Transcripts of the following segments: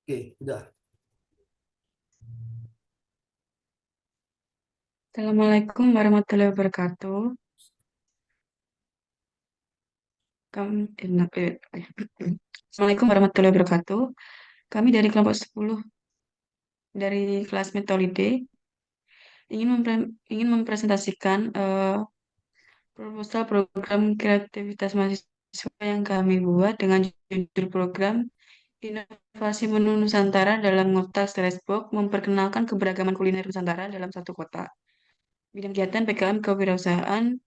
Oke, udah. Assalamualaikum warahmatullahi wabarakatuh. Assalamualaikum warahmatullahi wabarakatuh. Kami dari kelompok 10 dari kelas Metodologi ingin mempresentasikan proposal program kreativitas mahasiswa yang kami buat dengan judul program Inovasi Menu Nusantara dalam Ngotak Stressbox memperkenalkan keberagaman kuliner Nusantara dalam satu kota. Bidang kegiatan PKM Kewirausahaan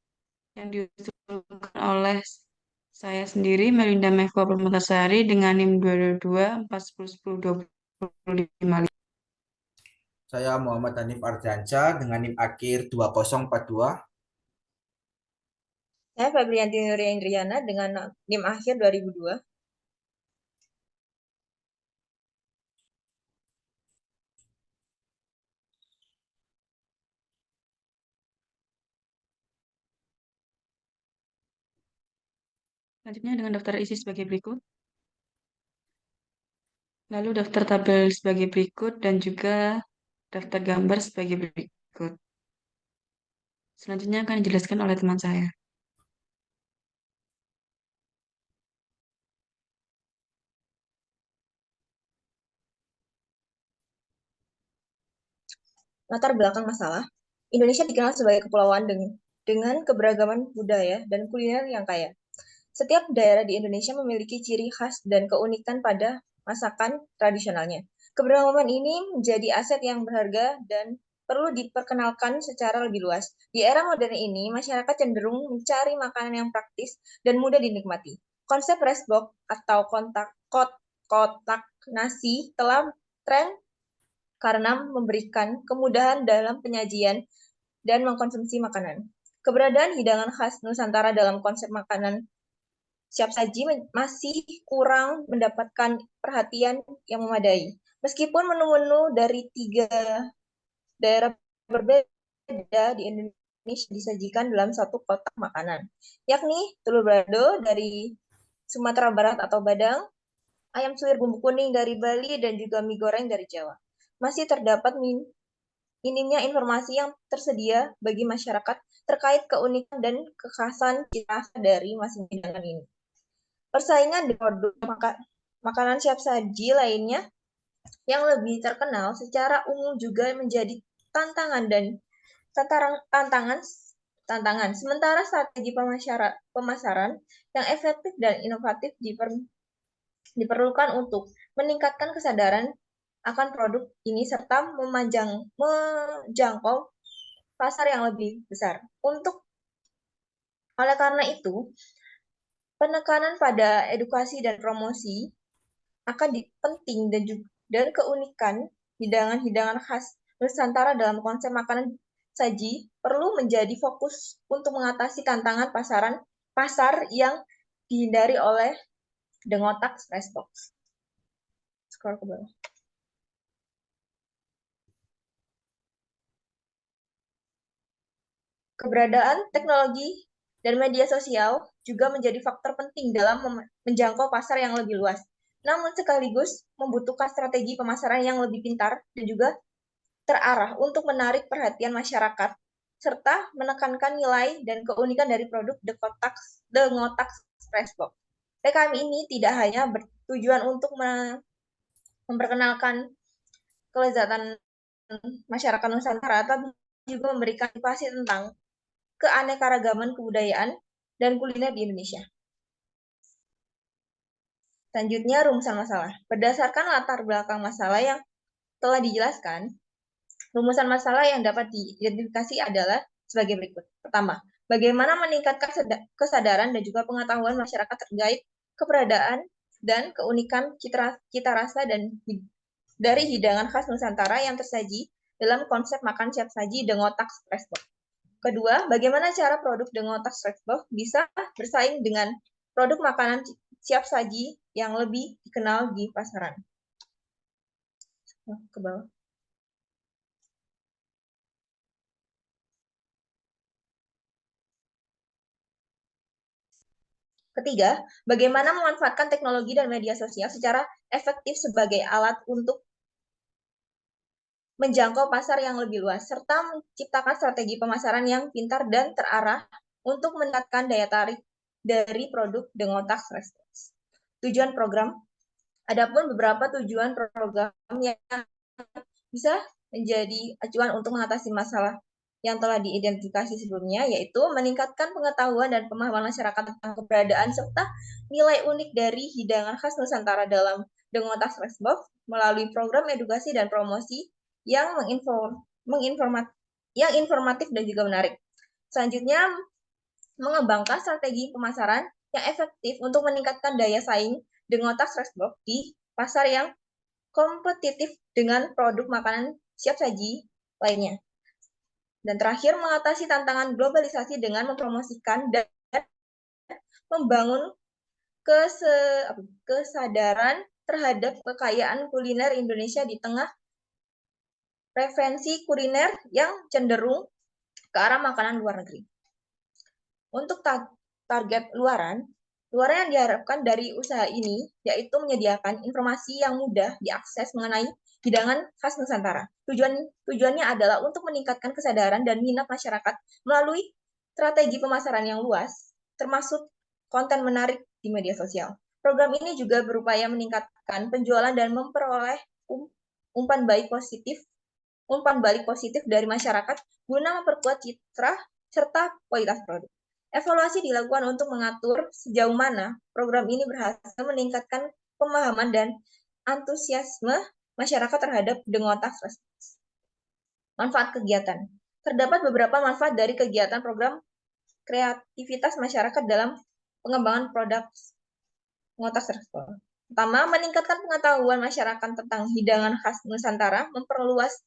yang diusulkan oleh saya sendiri, Melinda Meva Permatasari, dengan NIM 222 410 10 20 Saya Muhammad Hanif Ardiansyah dengan NIM akhir 2042. Saya Febrianti Nuria Indriana dengan NIM akhir 2002. Selanjutnya dengan daftar isi sebagai berikut, lalu daftar tabel sebagai berikut, dan juga daftar gambar sebagai berikut. Selanjutnya akan dijelaskan oleh teman saya. Latar belakang masalah, Indonesia dikenal sebagai kepulauan dengan keberagaman budaya dan kuliner yang kaya. Setiap daerah di Indonesia memiliki ciri khas dan keunikan pada masakan tradisionalnya. Keberagaman ini menjadi aset yang berharga dan perlu diperkenalkan secara lebih luas. Di era modern ini, masyarakat cenderung mencari makanan yang praktis dan mudah dinikmati. Konsep rice box atau kotak nasi telah tren karena memberikan kemudahan dalam penyajian dan mengkonsumsi makanan. Keberadaan hidangan khas Nusantara dalam konsep makanan siap saji masih kurang mendapatkan perhatian yang memadai. Meskipun menu-menu dari 3 daerah berbeda di Indonesia disajikan dalam satu kotak makanan, yakni telur balado dari Sumatera Barat atau Badang, ayam suwir bumbu kuning dari Bali, dan juga mie goreng dari Jawa. Masih terdapat minimnya informasi yang tersedia bagi masyarakat terkait keunikan dan kekhasan ciri rasa dari masing hidangan ini. Persaingan di produk makanan siap saji lainnya yang lebih terkenal secara umum juga menjadi tantangan dan tantangan tantangan. Sementara strategi pemasaran yang efektif dan inovatif diperlukan untuk meningkatkan kesadaran akan produk ini serta menjangkau pasar yang lebih besar. Oleh karena itu, penekanan pada edukasi dan promosi akan penting dan keunikan hidangan-hidangan khas Nusantara dalam konsep makanan saji perlu menjadi fokus untuk mengatasi tantangan pasar yang dihindari oleh The Ngotak Stressbox. Scroll ke bawah. Keberadaan teknologi dan media sosial juga menjadi faktor penting dalam menjangkau pasar yang lebih luas. Namun sekaligus membutuhkan strategi pemasaran yang lebih pintar dan juga terarah untuk menarik perhatian masyarakat serta menekankan nilai dan keunikan dari produk The Ngotak Expressbox. PKM ini tidak hanya bertujuan untuk memperkenalkan kelezatan masyarakat Nusantara, tapi juga memberikan edukasi tentang keanekaragaman kebudayaan dan kuliner di Indonesia. Selanjutnya, rumusan masalah. Berdasarkan latar belakang masalah yang telah dijelaskan, rumusan masalah yang dapat diidentifikasi adalah sebagai berikut. Pertama, bagaimana meningkatkan kesadaran dan juga pengetahuan masyarakat terkait keberadaan dan keunikan cita rasa dan dari hidangan khas Nusantara yang tersaji dalam konsep makan siap saji The Ngotak Expressbox. Kedua, bagaimana cara produk The Ngotak Expressbox bisa bersaing dengan produk makanan siap saji yang lebih dikenal di pasaran. Ke bawah. Ketiga, bagaimana memanfaatkan teknologi dan media sosial secara efektif sebagai alat untuk menjangkau pasar yang lebih luas, serta menciptakan strategi pemasaran yang pintar dan terarah untuk meningkatkan daya tarik dari produk dengan tax response. Tujuan program, adapun beberapa tujuan program yang bisa menjadi acuan untuk mengatasi masalah yang telah diidentifikasi sebelumnya, yaitu meningkatkan pengetahuan dan pemahaman masyarakat tentang keberadaan serta nilai unik dari hidangan khas Nusantara dalam Dengotas Resbox melalui program edukasi dan promosi yang informatif dan juga menarik. Selanjutnya, mengembangkan strategi pemasaran yang efektif untuk meningkatkan daya saing Dengotas Resbox di pasar yang kompetitif dengan produk makanan siap saji lainnya. Dan terakhir, mengatasi tantangan globalisasi dengan mempromosikan dan membangun kesadaran terhadap kekayaan kuliner Indonesia di tengah preferensi kuliner yang cenderung ke arah makanan luar negeri. Untuk target luaran yang diharapkan dari usaha ini yaitu menyediakan informasi yang mudah diakses mengenai hidangan khas Nusantara. Tujuannya adalah untuk meningkatkan kesadaran dan minat masyarakat melalui strategi pemasaran yang luas, termasuk konten menarik di media sosial. Program ini juga berupaya meningkatkan penjualan dan memperoleh umpan balik positif dari masyarakat guna memperkuat citra serta kualitas produk. Evaluasi dilakukan untuk mengatur sejauh mana program ini berhasil meningkatkan pemahaman dan antusiasme masyarakat terhadap Dengotas Response. Manfaat kegiatan. Terdapat beberapa manfaat dari kegiatan program kreativitas masyarakat dalam pengembangan produk Dengotas Response. Pertama, meningkatkan pengetahuan masyarakat tentang hidangan khas Nusantara, memperluas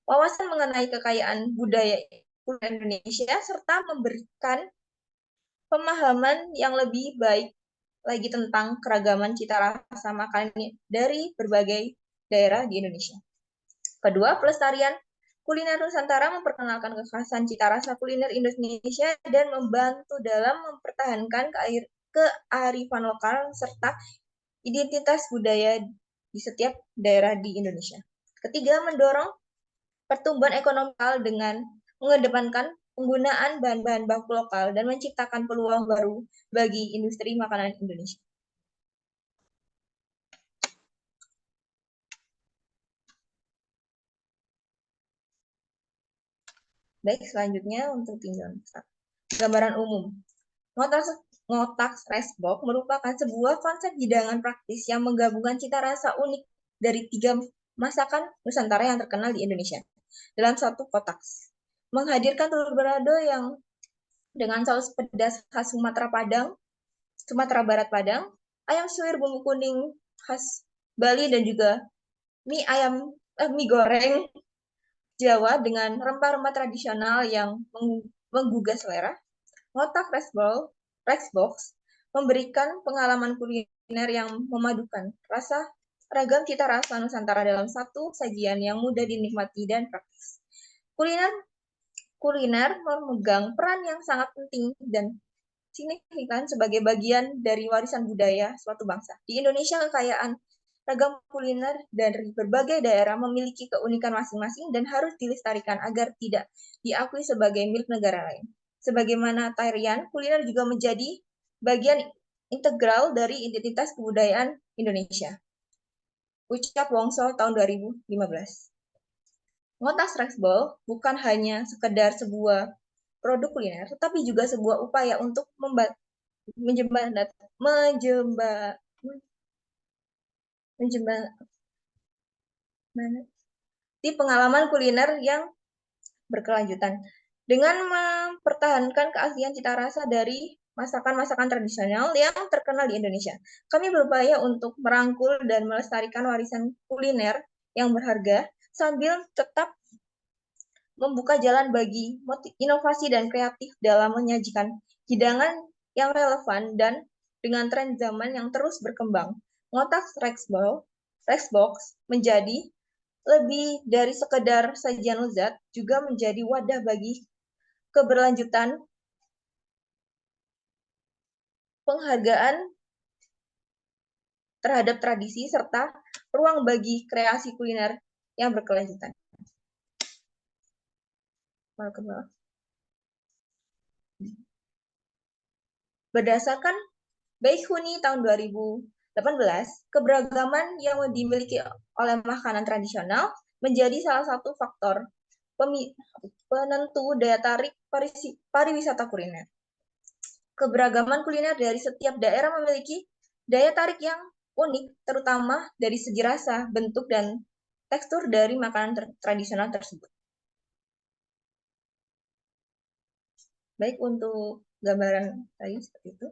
wawasan mengenai kekayaan budaya Indonesia, serta memberikan pemahaman yang lebih baik lagi tentang keragaman cita rasa makanan dari berbagai daerah di Indonesia. Kedua, pelestarian kuliner Nusantara memperkenalkan kekhasan cita rasa kuliner Indonesia dan membantu dalam mempertahankan kearifan lokal serta identitas budaya di setiap daerah di Indonesia. Ketiga, mendorong pertumbuhan ekonomi dengan mengedepankan penggunaan bahan-bahan baku lokal dan menciptakan peluang baru bagi industri makanan Indonesia. Baik, selanjutnya untuk tinjauan besar. Gambaran umum. Ngotak Resbox merupakan sebuah konsep hidangan praktis yang menggabungkan cita rasa unik dari 3 masakan Nusantara yang terkenal di Indonesia dalam satu kotak. Menghadirkan telur balado yang dengan saus pedas khas Sumatera Barat Padang, ayam suwir bumbu kuning khas Bali, dan juga mie goreng Jawa dengan rempah-rempah tradisional yang menggugah selera. Ngotak Resbox memberikan pengalaman kuliner yang memadukan ragam cita rasa Nusantara dalam satu sajian yang mudah dinikmati dan praktis. Kuliner memegang peran yang sangat penting dan signifikan sebagai bagian dari warisan budaya suatu bangsa. Di Indonesia, kekayaan ragam kuliner dari berbagai daerah memiliki keunikan masing-masing dan harus dilestarikan agar tidak diakui sebagai milik negara lain. Sebagaimana tarian, kuliner juga menjadi bagian integral dari identitas kebudayaan Indonesia. Ucap Wongso tahun 2015. Ngotas Resbox bukan hanya sekedar sebuah produk kuliner, tetapi juga sebuah upaya untuk di pengalaman kuliner yang berkelanjutan. Dengan mempertahankan keaslian cita rasa dari masakan-masakan tradisional yang terkenal di Indonesia, kami berupaya untuk merangkul dan melestarikan warisan kuliner yang berharga sambil tetap membuka jalan bagi inovasi dan kreatif dalam menyajikan hidangan yang relevan dan dengan tren zaman yang terus berkembang. Ngotak Resbox menjadi lebih dari sekedar sajian lezat, juga menjadi wadah bagi keberlanjutan penghargaan terhadap tradisi, serta ruang bagi kreasi kuliner yang berkelanjutan. Berdasarkan Baikuni tahun 2018, keberagaman yang dimiliki oleh makanan tradisional menjadi salah satu faktor penentu daya tarik pariwisata kuliner. Keberagaman kuliner dari setiap daerah memiliki daya tarik yang unik, terutama dari segi rasa, bentuk, dan tekstur dari makanan tradisional tersebut. Baik, untuk gambaran tadi seperti itu.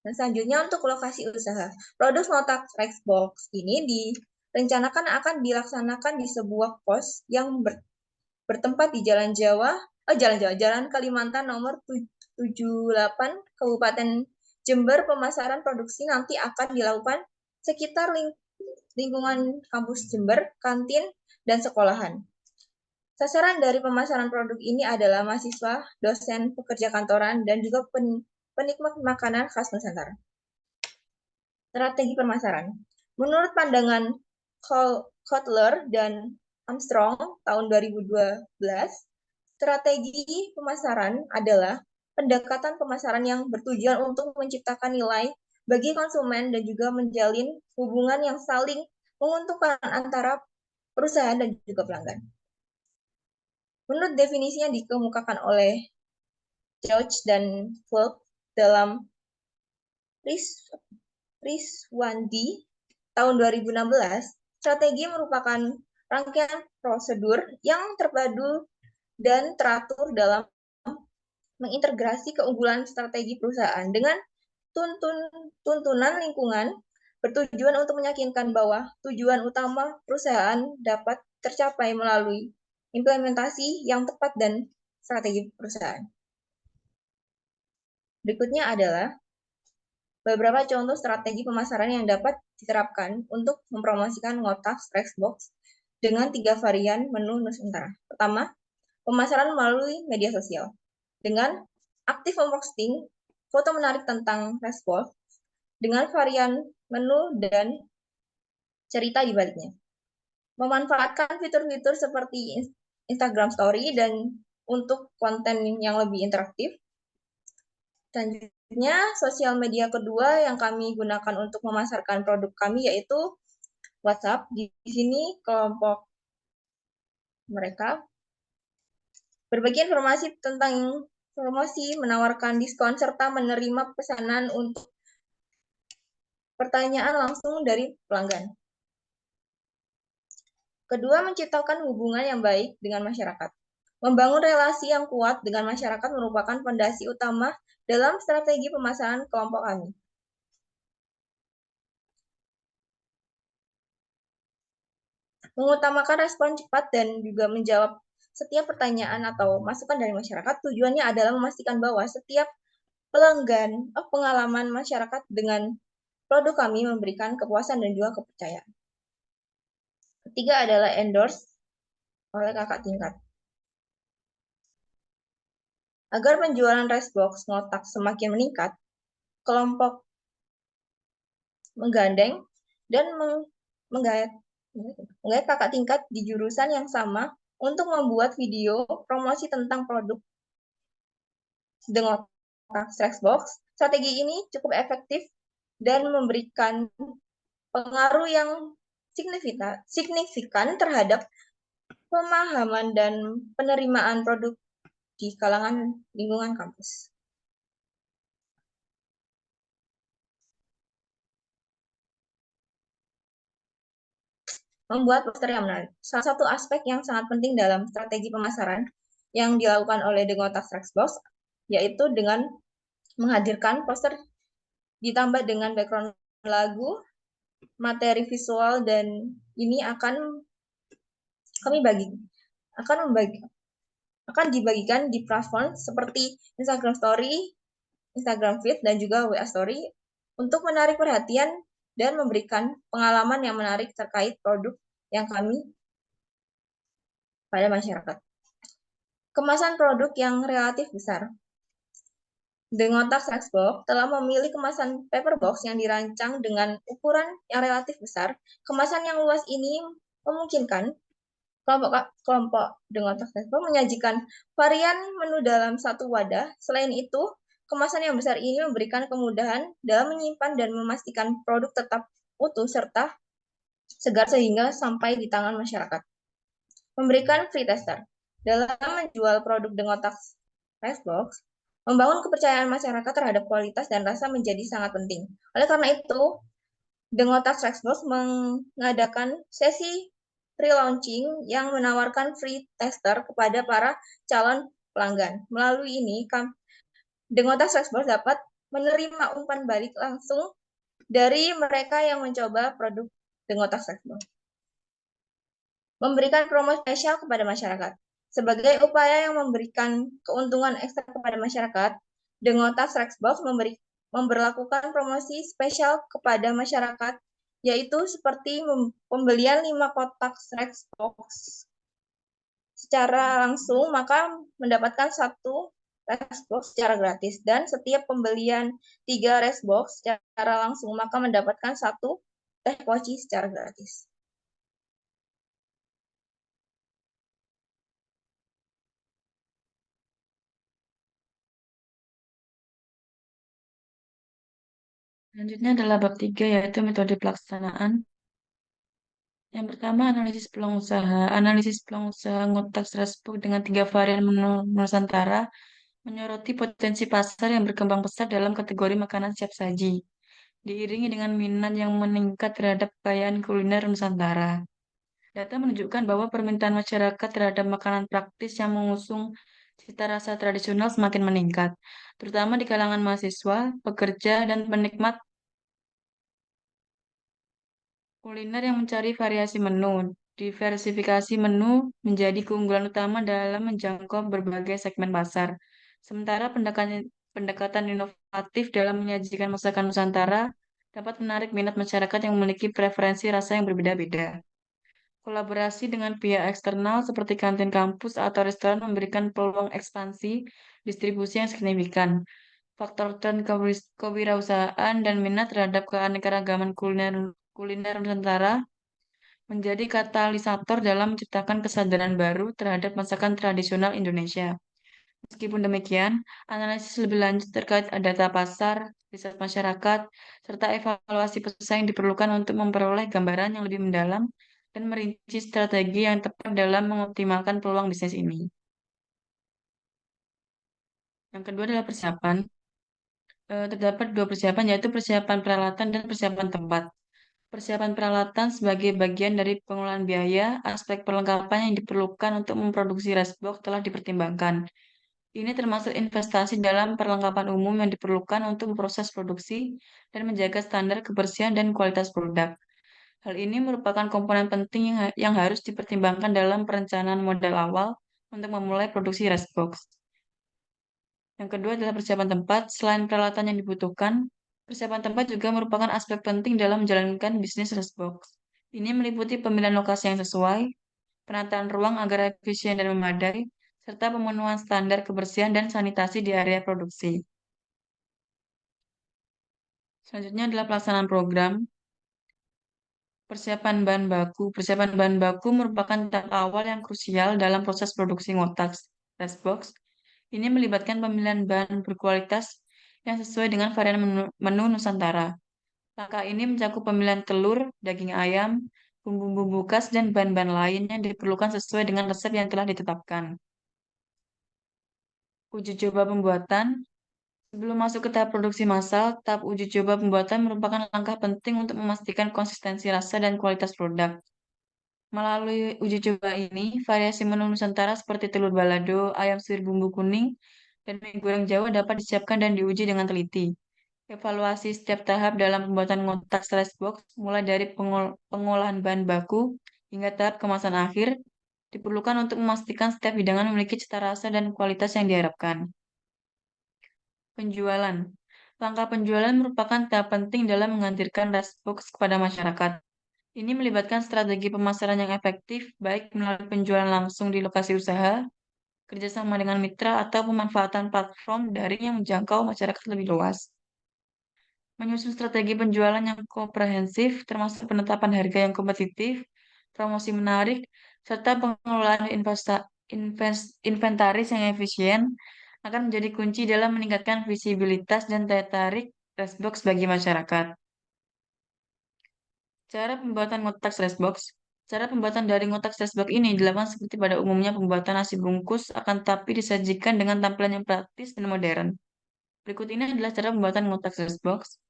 Dan selanjutnya untuk lokasi usaha. Produk Motak Rexbox ini direncanakan akan dilaksanakan di sebuah pos yang bertempat di Jalan Kalimantan nomor 78 Kabupaten Jember. Pemasaran produksi nanti akan dilakukan sekitar lingkungan kampus Jember, kantin, dan sekolahan. Sasaran dari pemasaran produk ini adalah mahasiswa, dosen, pekerja kantoran, dan juga penikmat makanan khas Nusantara. Strategi pemasaran. Menurut pandangan Kotler dan Armstrong tahun 2012, strategi pemasaran adalah pendekatan pemasaran yang bertujuan untuk menciptakan nilai bagi konsumen dan juga menjalin hubungan yang saling menguntungkan antara perusahaan dan juga pelanggan. Menurut definisinya dikemukakan oleh George dan Fulk dalam Riswandi tahun 2016, strategi merupakan rangkaian prosedur yang terpadu dan teratur dalam mengintegrasi keunggulan strategi perusahaan dengan tuntunan lingkungan, bertujuan untuk meyakinkan bahwa tujuan utama perusahaan dapat tercapai melalui implementasi yang tepat dan strategi perusahaan. Berikutnya adalah beberapa contoh strategi pemasaran yang dapat diterapkan untuk mempromosikan Ngotak Rexbox dengan 3 varian menu Nusantara. Pertama, pemasaran melalui media sosial. Dengan aktif memposting foto menarik tentang Rexbox dengan varian menu dan cerita di baliknya. Memanfaatkan fitur-fitur seperti Instagram Story dan untuk konten yang lebih interaktif. Selanjutnya, sosial media kedua yang kami gunakan untuk memasarkan produk kami yaitu WhatsApp. Di sini kelompok mereka berbagi informasi tentang promosi, menawarkan diskon, serta menerima pesanan untuk pertanyaan langsung dari pelanggan. Kedua, menciptakan hubungan yang baik dengan masyarakat. Membangun relasi yang kuat dengan masyarakat merupakan fondasi utama dalam strategi pemasaran kelompok kami. Mengutamakan respon cepat dan juga menjawab setiap pertanyaan atau masukan dari masyarakat, tujuannya adalah memastikan bahwa setiap pengalaman masyarakat dengan produk kami memberikan kepuasan dan juga kepercayaan. Ketiga adalah endorse oleh kakak tingkat. Agar penjualan Rexbox Ngotak semakin meningkat, kelompok menggandeng dan menggait kakak tingkat di jurusan yang sama untuk membuat video promosi tentang produk The Ngotak Rexbox. Strategi ini cukup efektif dan memberikan pengaruh yang signifikan terhadap pemahaman dan penerimaan produk di kalangan lingkungan kampus. Membuat poster yang menarik. Salah satu aspek yang sangat penting dalam strategi pemasaran yang dilakukan oleh The Ngotak Rexbox yaitu dengan menghadirkan poster ditambah dengan background lagu, materi visual, dan ini akan dibagikan di platform seperti Instagram Story, Instagram Feed, dan juga WA Story untuk menarik perhatian dan memberikan pengalaman yang menarik terkait produk yang kami pada masyarakat. Kemasan produk yang relatif besar. The Ngotak Box telah memilih kemasan paper box yang dirancang dengan ukuran yang relatif besar. Kemasan yang luas ini memungkinkan kelompok The Ngotak Box menyajikan varian menu dalam satu wadah. Selain itu, kemasan yang besar ini memberikan kemudahan dalam menyimpan dan memastikan produk tetap utuh serta segar sehingga sampai di tangan masyarakat. Memberikan free tester. Dalam menjual produk dengan Box, membangun kepercayaan masyarakat terhadap kualitas dan rasa menjadi sangat penting. Oleh karena itu, dengan Box mengadakan sesi pre-launching yang menawarkan free tester kepada para calon pelanggan. Melalui ini, dengan Box dapat menerima umpan balik langsung dari mereka yang mencoba produk dengan Box. Memberikan promo spesial kepada masyarakat. Sebagai upaya yang memberikan keuntungan ekstra kepada masyarakat, Dengotas Rexbox memberlakukan promosi spesial kepada masyarakat, yaitu seperti pembelian 5 kotak Rexbox secara langsung, maka mendapatkan 1 Rexbox secara gratis. Dan setiap pembelian 3 Rexbox secara langsung, maka mendapatkan 1 teh poci secara gratis. Selanjutnya adalah bab 3, yaitu metode pelaksanaan. Yang pertama, analisis peluang usaha. Analisis peluang usaha ngotak Strasbourg dengan 3 varian menu Nusantara menyoroti potensi pasar yang berkembang pesat dalam kategori makanan siap saji, diiringi dengan minat yang meningkat terhadap kekayaan kuliner Nusantara. Data menunjukkan bahwa permintaan masyarakat terhadap makanan praktis yang mengusung cita rasa tradisional semakin meningkat, terutama di kalangan mahasiswa, pekerja, dan penikmat kuliner yang mencari variasi menu. Diversifikasi menu menjadi keunggulan utama dalam menjangkau berbagai segmen pasar. Sementara pendekatan inovatif dalam menyajikan masakan Nusantara dapat menarik minat masyarakat yang memiliki preferensi rasa yang berbeda-beda. Kolaborasi dengan pihak eksternal seperti kantin kampus atau restoran memberikan peluang ekspansi distribusi yang signifikan. Faktor tren kewirausahaan dan minat terhadap keanekaragaman kuliner Nusantara menjadi katalisator dalam menciptakan kesadaran baru terhadap masakan tradisional Indonesia. Meskipun demikian, analisis lebih lanjut terkait data pasar, riset masyarakat, serta evaluasi pesaing diperlukan untuk memperoleh gambaran yang lebih mendalam dan merinci strategi yang tepat dalam mengoptimalkan peluang bisnis ini. Yang kedua adalah persiapan. Terdapat 2 persiapan, yaitu persiapan peralatan dan persiapan tempat. Persiapan peralatan sebagai bagian dari pengelolaan biaya, aspek perlengkapan yang diperlukan untuk memproduksi Rexbox telah dipertimbangkan. Ini termasuk investasi dalam perlengkapan umum yang diperlukan untuk memproses produksi dan menjaga standar kebersihan dan kualitas produk. Hal ini merupakan komponen penting yang harus dipertimbangkan dalam perencanaan modal awal untuk memulai produksi Rexbox. Yang kedua adalah persiapan tempat. Selain peralatan yang dibutuhkan, persiapan tempat juga merupakan aspek penting dalam menjalankan bisnis Rexbox. Ini meliputi pemilihan lokasi yang sesuai, penataan ruang agar efisien dan memadai, serta pemenuhan standar kebersihan dan sanitasi di area produksi. Selanjutnya adalah pelaksanaan program. Persiapan bahan baku. Persiapan bahan baku merupakan tahap awal yang krusial dalam proses produksi ngotak Rexbox. Ini melibatkan pemilihan bahan berkualitas yang sesuai dengan varian menu Nusantara. Langkah ini mencakup pemilihan telur, daging ayam, bumbu-bumbu khas, dan bahan-bahan lain yang diperlukan sesuai dengan resep yang telah ditetapkan. Uji coba pembuatan. Sebelum masuk ke tahap produksi massal, tahap uji coba pembuatan merupakan langkah penting untuk memastikan konsistensi rasa dan kualitas produk. Melalui uji coba ini, variasi menu Nusantara seperti telur balado, ayam suwir bumbu kuning, dan mie goreng Jawa dapat disiapkan dan diuji dengan teliti. Evaluasi setiap tahap dalam pembuatan ngotak Box, mulai dari pengolahan bahan baku hingga tahap kemasan akhir, diperlukan untuk memastikan setiap hidangan memiliki cita rasa dan kualitas yang diharapkan. Penjualan. Langkah penjualan merupakan tahap penting dalam menghadirkan Box kepada masyarakat. Ini melibatkan strategi pemasaran yang efektif, baik melalui penjualan langsung di lokasi usaha kerjasama dengan mitra, atau pemanfaatan platform daring yang menjangkau masyarakat lebih luas. Menyusun strategi penjualan yang komprehensif, termasuk penetapan harga yang kompetitif, promosi menarik, serta pengelolaan inventaris yang efisien akan menjadi kunci dalam meningkatkan visibilitas dan daya tarik Restbox bagi masyarakat. Cara pembuatan ngotak Restbox. Cara pembuatan dari ngotak Restbox ini dilakukan seperti pada umumnya pembuatan nasi bungkus, akan tapi disajikan dengan tampilan yang praktis dan modern. Berikut ini adalah cara pembuatan ngotak Restbox.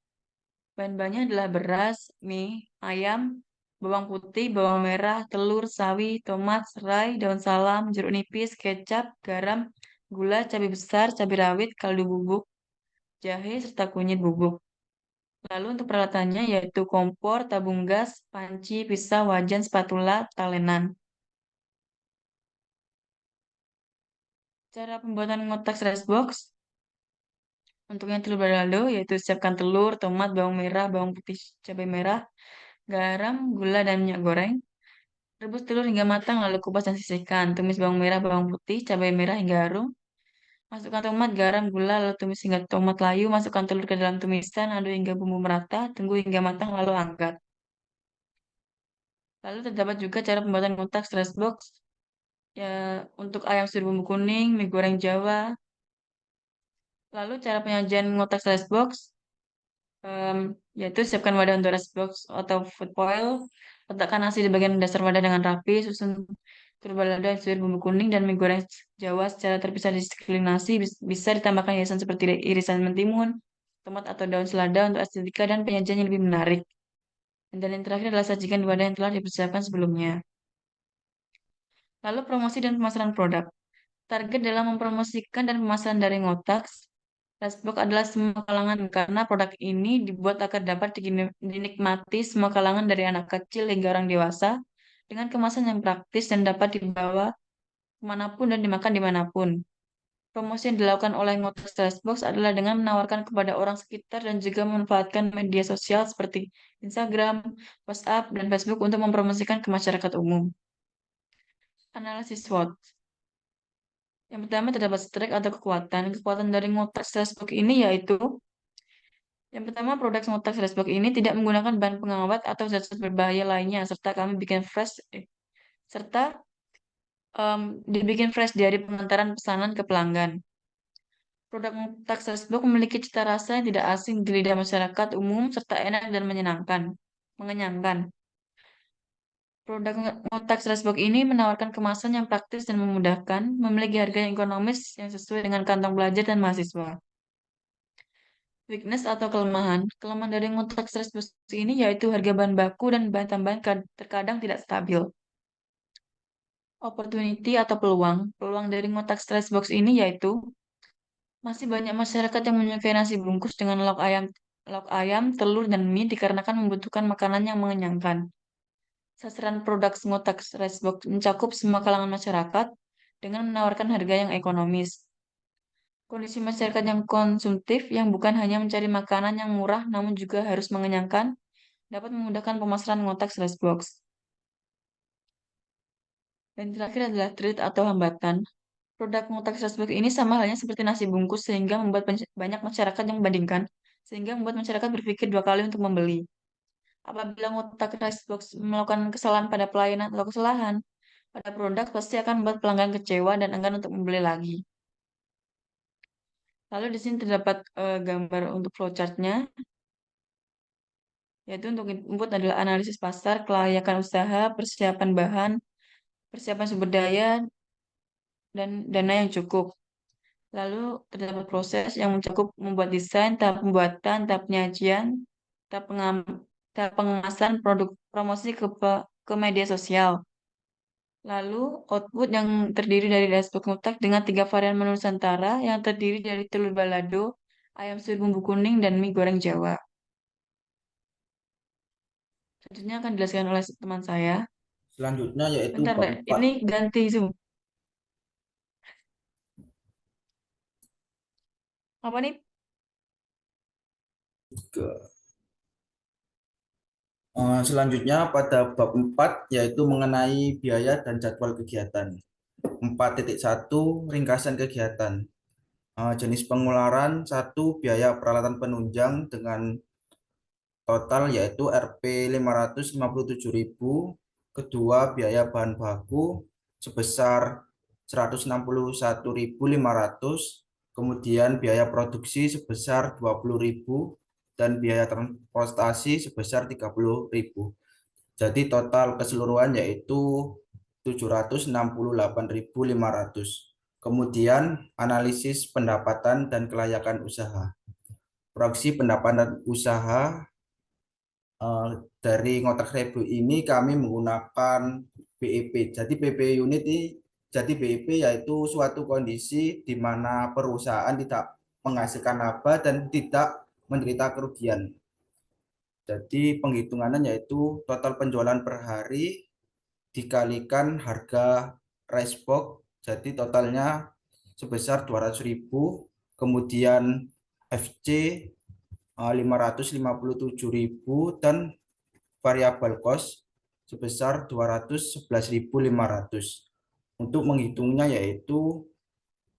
Bahan-bahannya adalah beras, mie, ayam, bawang putih, bawang merah, telur, sawi, tomat, serai, daun salam, jeruk nipis, kecap, garam, gula, cabai besar, cabai rawit, kaldu bubuk, jahe, serta kunyit bubuk. Lalu untuk peralatannya yaitu kompor, tabung gas, panci, pisau, wajan, spatula, talenan. Cara pembuatan ngotak rice box. Untuk yang telur balado yaitu siapkan telur, tomat, bawang merah, bawang putih, cabai merah, garam, gula, dan minyak goreng. Rebus telur hingga matang lalu kupas dan sisihkan. Tumis bawang merah, bawang putih, cabai merah hingga harum. Masukkan tomat, garam, gula, lalu tumis hingga tomat layu. Masukkan telur ke dalam tumisan, aduk hingga bumbu merata. Tunggu hingga matang lalu angkat. Lalu terdapat juga cara pembuatan ngotak stress box. Ya, untuk ayam suir bumbu kuning, mie goreng Jawa. Lalu cara penyajian ngotak stress box. Yaitu siapkan wadah untuk rice box atau food foil. Letakkan nasi di bagian dasar wadah dengan rapi. Susun telur balado, suir bumbu kuning, dan mie goreng Jawa secara terpisah di sekeliling nasi. Bisa ditambahkan hiasan seperti irisan mentimun, tomat atau daun selada untuk estetika dan penyajian yang lebih menarik. Dan yang terakhir adalah sajikan di wadah yang telah dipersiapkan sebelumnya. Lalu promosi dan pemasaran produk. Target dalam mempromosikan dan pemasaran dari ngotak Restbox adalah semua kalangan karena produk ini dibuat agar dapat dinikmati semua kalangan dari anak kecil hingga orang dewasa dengan kemasan yang praktis dan dapat dibawa kemanapun dan dimakan dimanapun. Promosi yang dilakukan oleh Ngotas Restbox adalah dengan menawarkan kepada orang sekitar dan juga memanfaatkan media sosial seperti Instagram, WhatsApp, dan Facebook untuk mempromosikan ke masyarakat umum. Analisis SWOT. Yang pertama terdapat strength atau kekuatan. Kekuatan dari ngotak Restbox ini yaitu yang pertama, produk ngotak Restbox ini tidak menggunakan bahan pengawet atau zat-zat berbahaya lainnya, serta kami bikin fresh, serta dibikin fresh dari pengantaran pesanan ke pelanggan. Produk ngotak Restbox memiliki cita rasa yang tidak asing di lidah masyarakat umum, serta enak dan mengenyangkan. Produk ngotak Restbox ini menawarkan kemasan yang praktis dan memudahkan, memiliki harga yang ekonomis yang sesuai dengan kantong pelajar dan mahasiswa. Weakness atau kelemahan. Kelemahan dari ngotak stress box ini yaitu harga bahan baku dan bahan tambahan terkadang tidak stabil. Opportunity atau peluang. Peluang dari ngotak stress box ini yaitu masih banyak masyarakat yang menyukai nasi bungkus dengan lauk ayam, telur, dan mie dikarenakan membutuhkan makanan yang mengenyangkan. Sasaran produk ngotak stress box mencakup semua kalangan masyarakat dengan menawarkan harga yang ekonomis. Kondisi masyarakat yang konsumtif yang bukan hanya mencari makanan yang murah namun juga harus mengenyangkan dapat memudahkan pemasaran ngotak slash box. Dan terakhir adalah threat atau hambatan. Produk ngotak slash box ini sama halnya seperti nasi bungkus sehingga membuat banyak masyarakat yang membandingkan, sehingga membuat masyarakat berpikir dua kali untuk membeli. Apabila ngotak slash box melakukan kesalahan pada pelayanan atau kesalahan pada produk, pasti akan membuat pelanggan kecewa dan enggan untuk membeli lagi. Lalu di sini terdapat gambar untuk flowchart-nya, yaitu untuk input adalah analisis pasar, kelayakan usaha, persiapan bahan, persiapan sumber daya, dan dana yang cukup. Lalu terdapat proses yang mencakup membuat desain, tahap pembuatan, tahap penyajian, tahap pengemasan produk promosi ke media sosial. Lalu output yang terdiri dari dashboard ngotak dengan 3 varian menu Nusantara yang terdiri dari telur balado, ayam suir bumbu kuning, dan mie goreng Jawa. Selanjutnya akan dijelaskan oleh teman saya. Selanjutnya yaitu Bentar, bab Mbak. 4. Ini ganti Zoom. Apa nih? Selanjutnya pada bab 4 yaitu mengenai biaya dan jadwal kegiatan. 4.1 ringkasan kegiatan. Jenis pengeluaran 1 biaya peralatan penunjang dengan total yaitu Rp 557.000. Kedua, biaya bahan baku sebesar 161.500. Kemudian biaya produksi sebesar 20.000 dan biaya transportasi sebesar 30.000. Jadi total keseluruhan yaitu 768.500. Kemudian analisis pendapatan dan kelayakan usaha. Proyeksi pendapatan usaha dari ngotak review ini kami menggunakan BEP. Jadi BEP yaitu suatu kondisi di mana perusahaan tidak menghasilkan laba dan tidak menderita kerugian. Jadi penghitungannya yaitu total penjualan per hari dikalikan harga rice box. Jadi totalnya sebesar 200.000. Kemudian FC 557.000 dan variabel cost sebesar 211.500. Untuk menghitungnya yaitu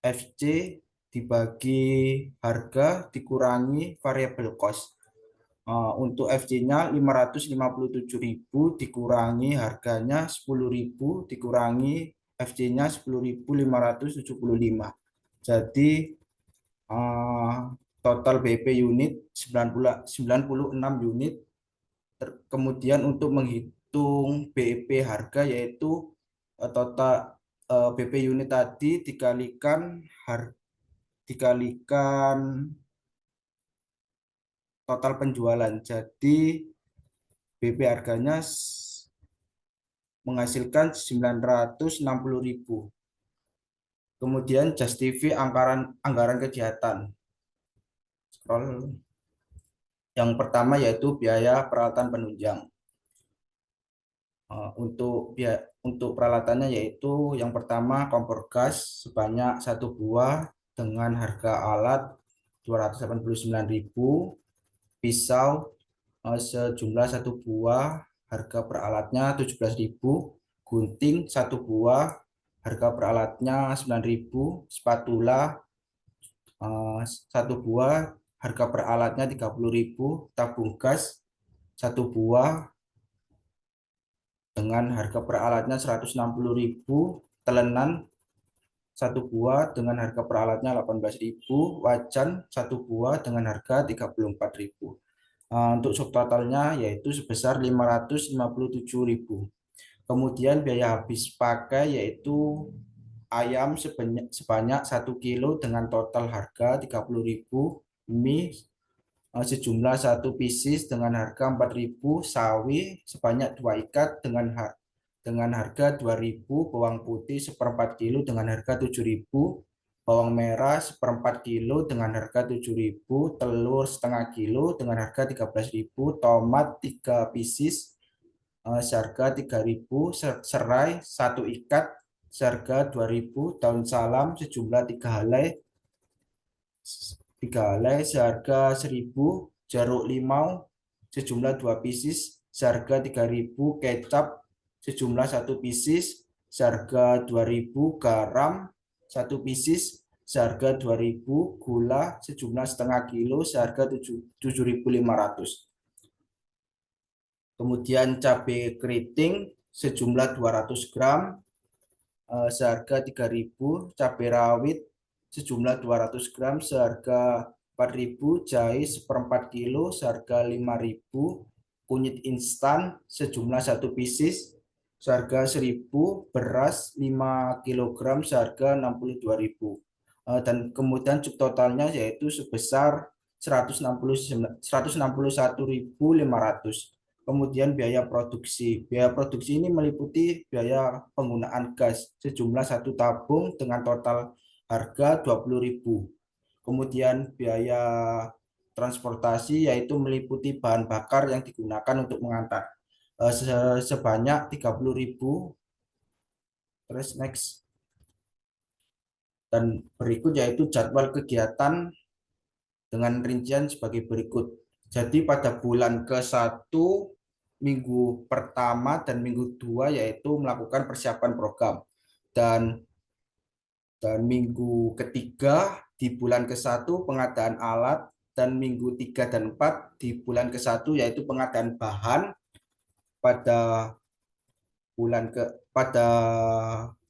FC dibagi harga dikurangi variabel cost. Untuk FC-nya 557.000 dikurangi harganya 10.000 dikurangi FC-nya 10.575. Jadi total BP unit 96 unit. Kemudian untuk menghitung BEP harga yaitu total BP unit tadi dikalikan total penjualan. Jadi BP harganya menghasilkan 960.000. Kemudian justify anggaran kegiatan. Scroll. Yang pertama yaitu biaya peralatan penunjang. Untuk peralatannya yaitu yang pertama kompor gas sebanyak 1 buah dengan harga alat 289.000, pisau sejumlah 1 buah harga per alatnya 17.000, gunting 1 buah harga per alatnya 9.000, spatula 1 buah harga per alatnya 30.000, tabung gas 1 buah dengan harga per alatnya 160.000, telenan 1 buah dengan harga per alatnya 18.000, wajan 1 buah dengan harga 34.000. Untuk subtotalnya yaitu sebesar 557.000. Kemudian biaya habis pakai yaitu ayam sebanyak 1 kilo dengan total harga 30.000, mie sejumlah 1 pieces dengan harga 4.000, sawi sebanyak 2 ikat dengan harga 2.000, bawang putih 1/4 kilo dengan harga 7.000, bawang merah 1/4 kilo dengan harga 7.000, telur setengah kilo dengan harga 13.000, tomat 3 pieces seharga 3.000, serai 1 ikat seharga 2.000, daun salam sejumlah 3 helai seharga 1.000, jeruk limau sejumlah 2 pieces seharga 3.000, kecap sejumlah 1 pieces seharga 2.000, garam 1 pieces seharga 2.000, gula sejumlah setengah kilo seharga 7.500. Kemudian cabai keriting sejumlah 200 gram seharga 3.000, cabai rawit sejumlah 200 gram seharga 4.000, jahe 1/4 kilo seharga 5.000, kunyit instan sejumlah 1 pieces seharga 1.000, beras 5 kg seharga 62.000. Dan kemudian subtotalnya yaitu sebesar 161.500. Kemudian biaya produksi. Biaya produksi ini meliputi biaya penggunaan gas sejumlah 1 tabung dengan total harga 20.000. Kemudian biaya transportasi yaitu meliputi bahan bakar yang digunakan untuk mengantar sebanyak 30.000. Terus next. Dan berikut yaitu jadwal kegiatan dengan rincian sebagai berikut. Jadi pada bulan ke-1 minggu pertama dan minggu 2 yaitu melakukan persiapan program. Dan Dan minggu ketiga di bulan ke-1 pengadaan alat, dan minggu 3 dan 4 di bulan ke-1 yaitu pengadaan bahan. Pada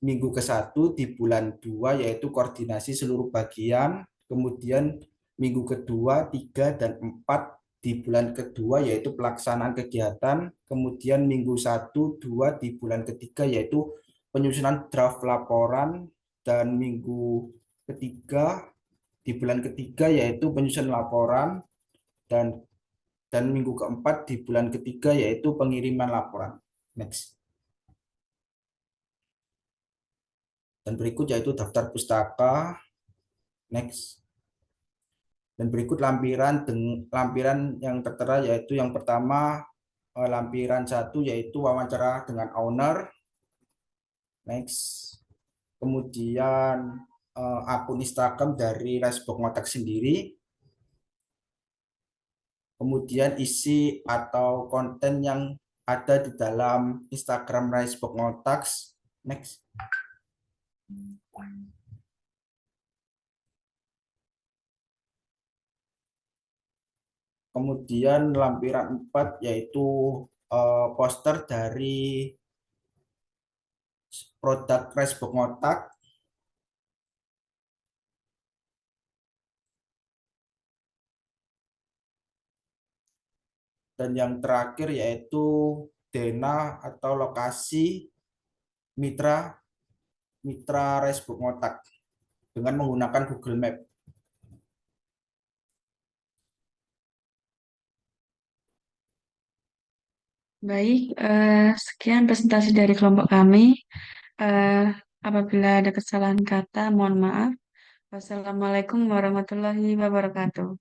minggu ke-1 di bulan 2 yaitu koordinasi seluruh bagian. Kemudian minggu kedua, 3 dan 4 di bulan kedua yaitu pelaksanaan kegiatan. Kemudian minggu 1, 2 di bulan ketiga yaitu penyusunan draft laporan, dan minggu ketiga di bulan ketiga yaitu penyusunan laporan, dan minggu keempat di bulan ketiga yaitu pengiriman laporan. Next. Dan berikut yaitu daftar pustaka. Next. Dan berikut lampiran yang tertera, yaitu yang pertama lampiran 1 yaitu wawancara dengan owner. Next. Kemudian akun Instagram dari Ricebox Ngotak sendiri. Kemudian isi atau konten yang ada di dalam Instagram Ricebox Ngotak. Next. Kemudian lampiran 4 yaitu poster dari produk Ricebox Ngotak. Dan yang terakhir yaitu Dena atau lokasi mitra Ricebox Ngotak dengan menggunakan Google Map. Baik, sekian presentasi dari kelompok kami. Eh, Apabila ada kesalahan kata, mohon maaf. Wassalamualaikum warahmatullahi wabarakatuh.